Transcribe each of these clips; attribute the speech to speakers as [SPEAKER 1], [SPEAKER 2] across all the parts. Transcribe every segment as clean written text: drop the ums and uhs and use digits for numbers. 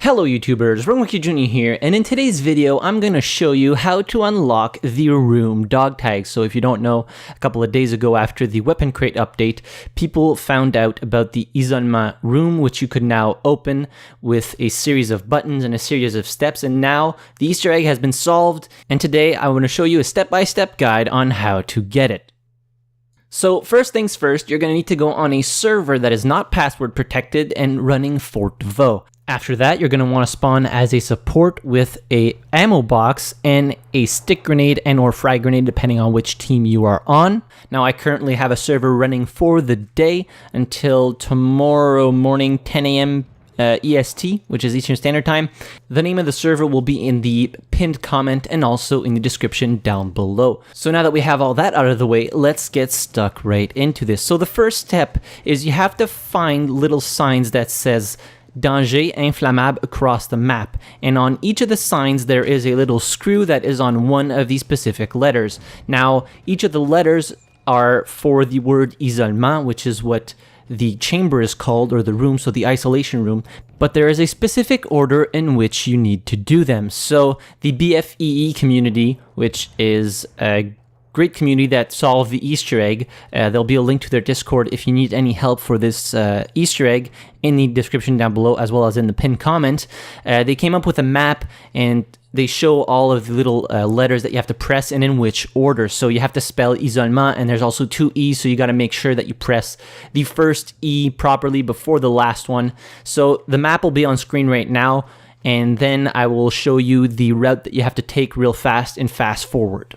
[SPEAKER 1] Hello YouTubers, RogueMonkeyJr here, and in today's video I'm going to show you how to unlock the room dog tag. So if you don't know, a couple of days ago after the weapon crate update, people found out about the Isolement room, which you could now open with a series of buttons and a series of steps, and now the Easter egg has been solved, and today I want to show you a step-by-step guide on how to get it. So first things first, you're going to need to go on a server that is not password protected and running Fort Vaux. After that, you're going to want to spawn as a support with a ammo box and a stick grenade and or frag grenade depending on which team you are on. Now I currently have a server running for the day until tomorrow morning 10 a.m. EST, which is Eastern Standard Time. The name of the server will be in the pinned comment and also in the description down below. So now that we have all that out of the way, let's get stuck right into this. So the first step is you have to find little signs that says Danger Inflammable across the map, and on each of the signs there is a little screw that is on one of these specific letters. Now each of the letters are for the word Isolement, which is what the chamber is called, or the room, so the isolation room, but there is a specific order in which you need to do them. So the BFEE community, which is a great community that solved the Easter egg. There'll be a link to their Discord if you need any help for this Easter egg in the description down below, as well as in the pinned comment. They came up with a map and they show all of the little letters that you have to press and in which order. So you have to spell Isolement, and there's also two E's, so you got to make sure that you press the first E properly before the last one. So the map will be on screen right now, and then I will show you the route that you have to take real fast and fast forward.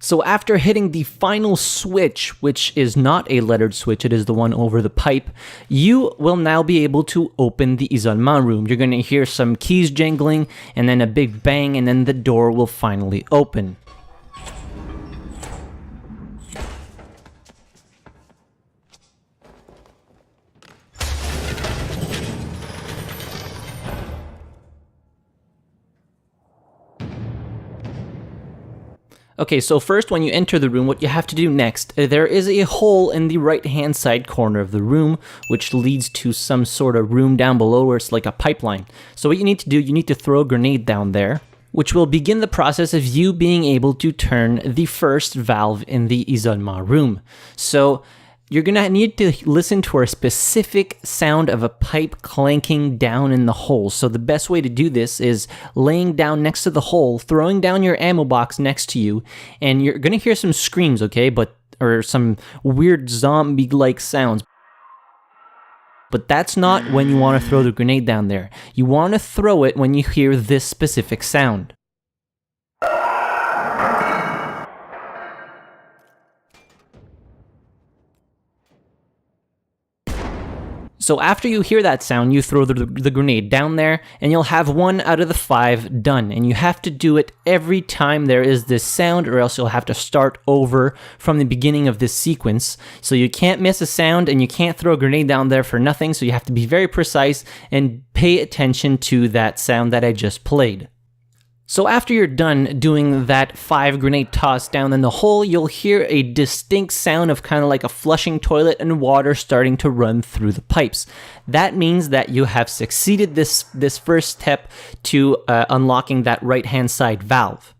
[SPEAKER 1] So after hitting the final switch, which is not a lettered switch, it is the one over the pipe, you will now be able to open the Isolement room. You're going to hear some keys jingling, and then a big bang, and then the door will finally open. Okay, so first when you enter the room, what you have to do next, there is a hole in the right-hand side corner of the room, which leads to some sort of room down below where it's like a pipeline. So what you need to do, you need to throw a grenade down there, which will begin the process of you being able to turn the first valve in the Isolement room. So you're gonna need to listen to a specific sound of a pipe clanking down in the hole. So the best way to do this is laying down next to the hole, throwing down your ammo box next to you, and you're gonna hear some screams, okay? Or some weird zombie-like sounds. But that's not when you wanna throw the grenade down there. You wanna throw it when you hear this specific sound. So after you hear that sound, you throw the grenade down there, and you'll have 1 out of the 5 done. And you have to do it every time there is this sound, or else you'll have to start over from the beginning of this sequence. So you can't miss a sound, and you can't throw a grenade down there for nothing, so you have to be very precise and pay attention to that sound that I just played. So after you're done doing that 5 grenade toss down in the hole, you'll hear a distinct sound of kind of like a flushing toilet and water starting to run through the pipes. That means that you have succeeded this first step to unlocking that right-hand side valve.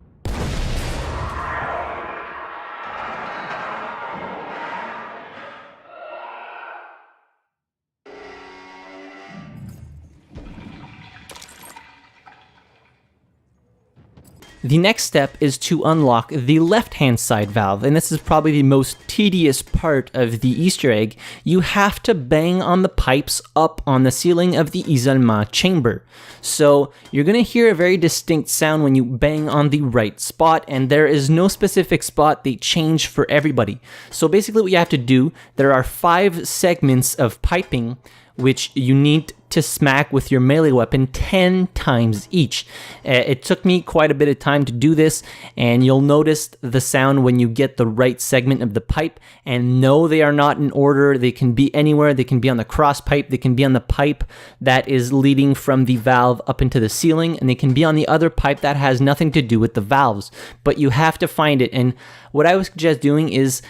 [SPEAKER 1] The next step is to unlock the left-hand side valve, and this is probably the most tedious part of the Easter egg. You have to bang on the pipes up on the ceiling of the Isolement chamber. So you're going to hear a very distinct sound when you bang on the right spot, and there is no specific spot. They change for everybody. So basically what you have to do, there are 5 segments of piping which you need to smack with your melee weapon 10 times each. It took me quite a bit of time to do this, and you'll notice the sound when you get the right segment of the pipe. And no, they are not in order. They can be anywhere. They can be on the cross pipe. They can be on the pipe that is leading from the valve up into the ceiling, and they can be on the other pipe that has nothing to do with the valves. But you have to find it, and what I would suggest doing is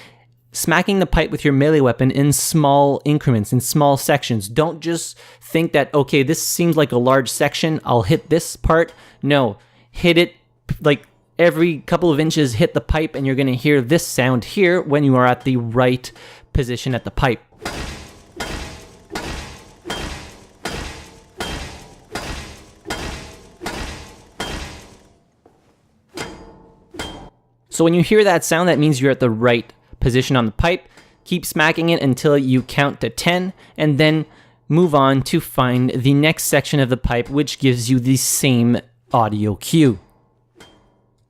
[SPEAKER 1] smacking the pipe with your melee weapon in small increments, in small sections. Don't just think that, okay, this seems like a large section, I'll hit this part. No, hit it like every couple of inches, hit the pipe, and you're going to hear this sound here when you are at the right position at the pipe. So when you hear that sound, that means you're at the right position on the pipe. Keep smacking it until you count to 10, and then move on to find the next section of the pipe, which gives you the same audio cue.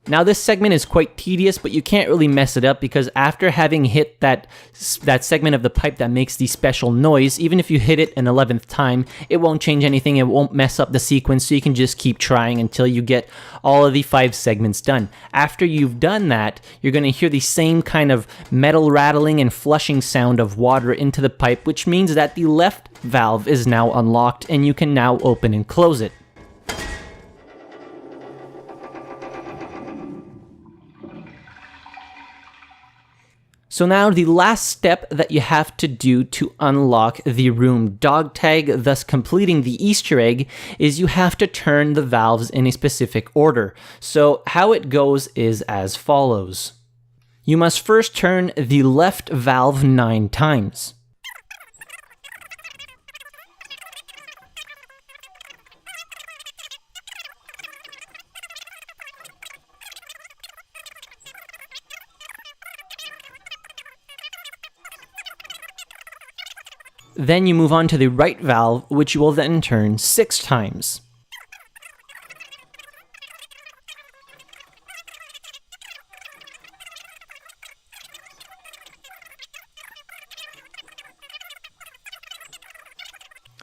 [SPEAKER 1] Now this segment is quite tedious, but you can't really mess it up, because after having hit that segment of the pipe that makes the special noise, even if you hit it an 11th time, it won't change anything, it won't mess up the sequence, so you can just keep trying until you get all of the 5 segments done. After you've done that, you're going to hear the same kind of metal rattling and flushing sound of water into the pipe, which means that the left valve is now unlocked and you can now open and close it. So now the last step that you have to do to unlock the room dog tag, thus completing the Easter egg, is you have to turn the valves in a specific order. So how it goes is as follows. You must first turn the left valve 9 times. Then you move on to the right valve, which you will then turn 6 times.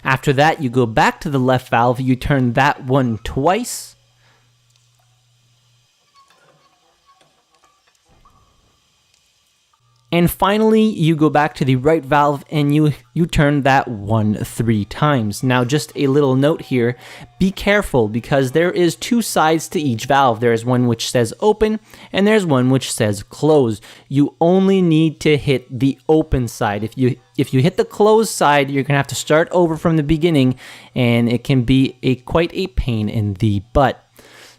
[SPEAKER 1] After that, you go back to the left valve, you turn that one twice. And finally, you go back to the right valve and you turn that one 3 times. Now, just a little note here, be careful because there is 2 sides to each valve. There is one which says open and there's one which says close. You only need to hit the open side. If you hit the closed side, you're gonna have to start over from the beginning, and it can be quite a pain in the butt.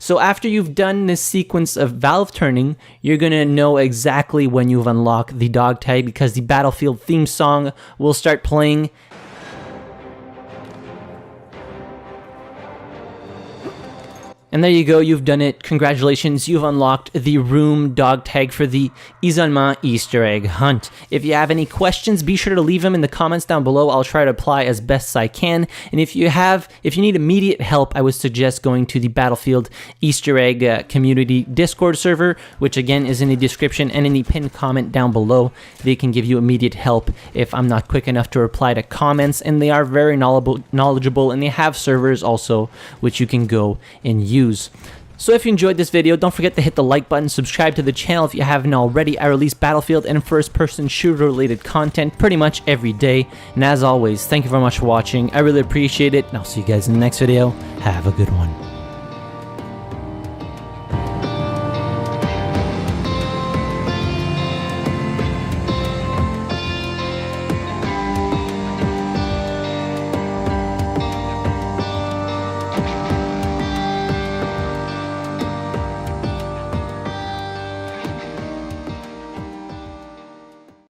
[SPEAKER 1] So after you've done this sequence of valve turning, you're going to know exactly when you've unlocked the dog tag, because the Battlefield theme song will start playing. And there you go, you've done it. Congratulations, you've unlocked the room dog tag for the Isolement Easter egg hunt. If you have any questions, be sure to leave them in the comments down below. I'll try to reply as best I can. And if you need immediate help, I would suggest going to the Battlefield Easter egg community Discord server, which again is in the description and in the pinned comment down below. They can give you immediate help if I'm not quick enough to reply to comments, and they are very knowledgeable, and they have servers also which you can go and use. So if you enjoyed this video, don't forget to hit the like button, subscribe to the channel if you haven't already. I release Battlefield and first-person shooter related content pretty much every day. And as always, thank you very much for watching. I really appreciate it, and I'll see you guys in the next video. Have a good one.